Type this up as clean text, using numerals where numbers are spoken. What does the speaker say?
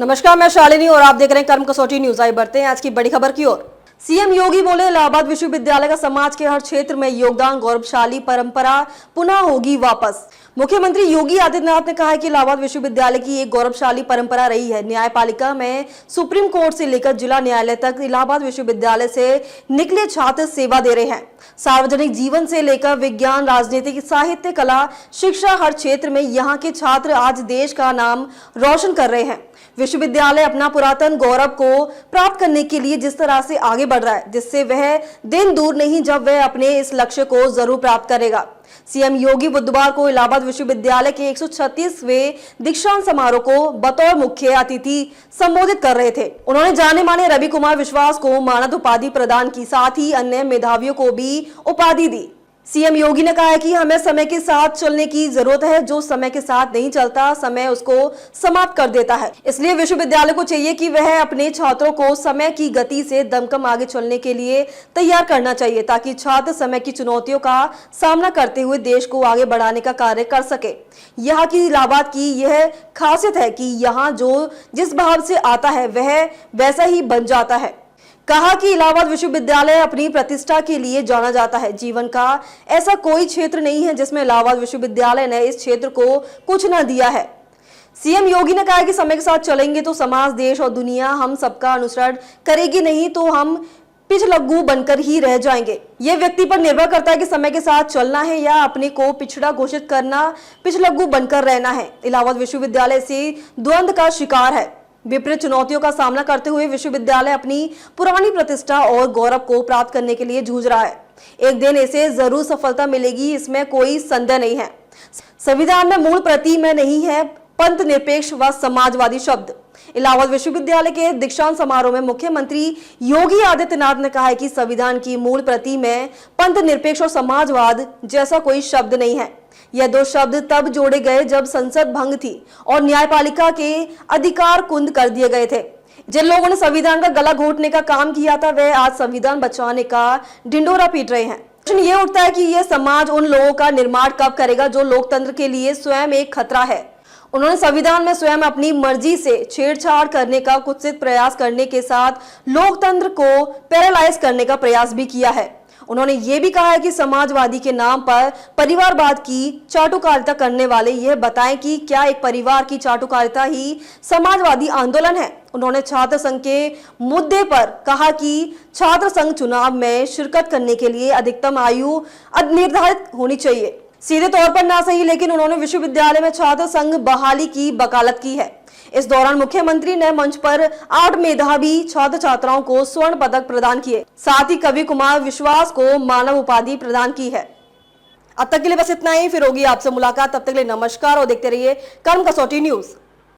नमस्कार, मैं शालिनी और आप देख रहे हैं कर्म कसौटी न्यूज। आइए बढ़ते हैं आज की बड़ी खबर की ओर। सीएम योगी बोले, इलाहाबाद विश्वविद्यालय का समाज के हर क्षेत्र में योगदान, गौरवशाली परंपरा पुनः होगी वापस। मुख्यमंत्री योगी आदित्यनाथ ने कहा है कि इलाहाबाद विश्वविद्यालय की एक गौरवशाली परंपरा रही है। न्यायपालिका में सुप्रीम कोर्ट से लेकर जिला न्यायालय तक इलाहाबाद विश्वविद्यालय से निकले छात्र सेवा दे रहे हैं। सार्वजनिक जीवन से लेकर विज्ञान, राजनीतिक, साहित्य, कला, शिक्षा, हर क्षेत्र में यहाँ के छात्र आज देश का नाम रोशन कर रहे हैं। विश्वविद्यालय अपना पुरातन गौरव को प्राप्त करने के लिए जिस तरह से आगे बढ़ रहा है, जिससे वह दिन दूर नहीं जब वह अपने इस लक्ष्य को जरूर प्राप्त करेगा। सीएम योगी बुधवार को इलाहाबाद विश्वविद्यालय के 136वें दीक्षांत समारोह को बतौर मुख्य अतिथि संबोधित कर रहे थे। उन्होंने जाने माने रवि कुमार विश्वास को मानद उपाधि प्रदान की, साथ ही अन्य मेधावियों को भी उपाधि दी। सीएम योगी ने कहा है कि हमें समय के साथ चलने की जरूरत है। जो समय के साथ नहीं चलता, समय उसको समाप्त कर देता है। इसलिए विश्वविद्यालय को चाहिए कि वह अपने छात्रों को समय की गति से दमकम आगे चलने के लिए तैयार करना चाहिए, ताकि छात्र समय की चुनौतियों का सामना करते हुए देश को आगे बढ़ाने का कार्य कर सके। यहाँ की इलाहाबाद की यह खासियत है कि यहाँ जो जिस भाव से आता है वह वैसा ही बन जाता है। कहा कि इलाहाबाद विश्वविद्यालय अपनी प्रतिष्ठा के लिए जाना जाता है। जीवन का ऐसा कोई क्षेत्र नहीं है जिसमें इलाहाबाद विश्वविद्यालय ने इस क्षेत्र को कुछ न दिया है। सीएम योगी ने कहा कि समय के साथ चलेंगे तो समाज, देश और दुनिया हम सबका अनुसरण करेगी, नहीं तो हम पिछलग्गू बनकर ही रह जाएंगे। यह व्यक्ति पर निर्भर करता है कि समय के साथ चलना है या अपने को पिछड़ा घोषित करना, पिछलग्गू बनकर रहना है। इलाहाबाद विश्वविद्यालय से द्वंद्व का शिकार है। विपरीत चुनौतियों का सामना करते हुए विश्वविद्यालय अपनी पुरानी प्रतिष्ठा और गौरव को प्राप्त करने के लिए जूझ रहा है। एक दिन इसे जरूर सफलता मिलेगी, इसमें कोई संदेह नहीं है। संविधान में मूल प्रति में नहीं है पंथ निरपेक्ष व समाजवादी शब्द। इलाहाबाद विश्वविद्यालय के दीक्षांत समारोह में मुख्यमंत्री योगी आदित्यनाथ ने कहा है कि संविधान की मूल प्रति में पंथ निरपेक्ष और समाजवाद जैसा कोई शब्द नहीं है। यह दो शब्द तब जोड़े गए जब संसद भंग थी और न्यायपालिका के अधिकार कुंद कर दिए गए थे। जिन लोगों ने संविधान का गला घोटने का काम किया था, वे आज संविधान बचाने का ढिंडोरा पीट रहे हैं। प्रश्न ये उठता है कि यह समाज उन लोगों का निर्माण कब करेगा जो लोकतंत्र के लिए स्वयं एक खतरा है। उन्होंने संविधान में स्वयं अपनी मर्जी से छेड़छाड़ करने का कुत्सित प्रयास करने के साथ लोकतंत्र को पैरालाइज करने का प्रयास भी किया है। उन्होंने ये भी कहा है कि समाजवादी के नाम पर परिवारवाद की चाटुकारिता करने वाले यह बताएं कि क्या एक परिवार की चाटुकारिता ही समाजवादी आंदोलन है। उन्होंने छात्र संघ के मुद्दे पर कहा कि छात्र संघ चुनाव में शिरकत करने के लिए अधिकतम आयु निर्धारित होनी चाहिए। सीधे तौर पर ना सही, लेकिन उन्होंने विश्वविद्यालय में छात्र संघ बहाली की वकालत की है। इस दौरान मुख्यमंत्री ने मंच पर 8 मेधावी छात्र छात्राओं को स्वर्ण पदक प्रदान किए, साथ ही रवि कुमार विश्वास को मानव उपाधि प्रदान की है। अब तक के लिए बस इतना ही, फिर होगी आपसे मुलाकात। तब तक के लिए नमस्कार और देखते रहिए कर्म कसौटी न्यूज।